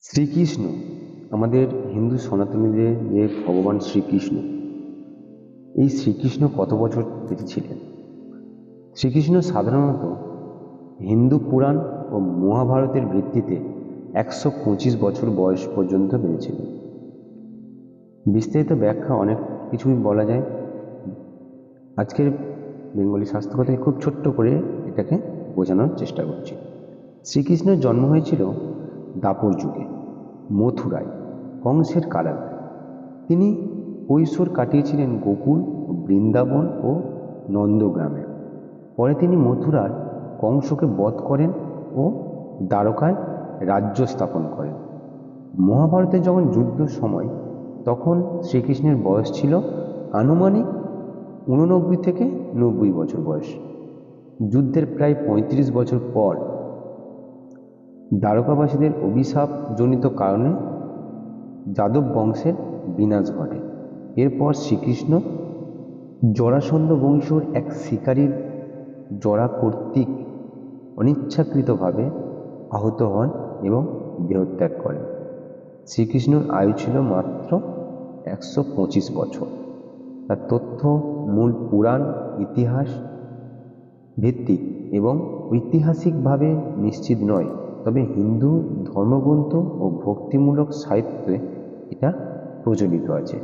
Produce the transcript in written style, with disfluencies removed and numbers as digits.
শ্রীকৃষ্ণ আমাদের হিন্দু সনাতনীদের যে ভগবান শ্রীকৃষ্ণ, এই শ্রীকৃষ্ণ কত বছর বেঁচে ছিলেন? শ্রীকৃষ্ণ সাধারণত হিন্দু পুরাণ ও মহাভারতের ভিত্তিতে 125 বছর বয়স পর্যন্ত বেঁচেছিলেন। বিস্তারিত ব্যাখ্যা অনেক কিছুই বলা যায়। আজকের বেঙ্গলি স্বাস্থ্যকথায় খুব ছোট্ট করে এটাকে বোঝানোর চেষ্টা করছি। শ্রীকৃষ্ণের জন্ম হয়েছিল দাপর যুগে, মথুরায়, কংসের কারাগারে। তিনি কৈশোর কাটিয়েছিলেন গোকুল, বৃন্দাবন ও নন্দগ্রামে। পরে তিনি মথুরার কংসকে বধ করেন ও দ্বারকায় রাজ্য স্থাপন করেন। মহাভারতে যখন যুদ্ধের সময়, তখন শ্রীকৃষ্ণের বয়স ছিল আনুমানিক 89 থেকে 90 বছর বয়স। যুদ্ধের প্রায় 35 বছর পর দ্বারকাবাসীদের অভিশাপজনিত কারণে যাদব বংশের বিনাশ ঘটে। এরপর শ্রীকৃষ্ণ জরাসন্ধ বংশের এক শিকারীর জরা কর্তৃক অনিচ্ছাকৃতভাবে আহত হন এবং দেহত্যাগ করেন। শ্রীকৃষ্ণের আয়ু ছিল মাত্র 125 বছর। তার তথ্য মূল পুরাণ ইতিহাস ভিত্তিক এবং ঐতিহাসিকভাবে নিশ্চিত নয়, তবে হিন্দু ধর্মগ্রন্থ ও ভক্তিমূলক সাহিত্যে এটা প্রচলিত আছে।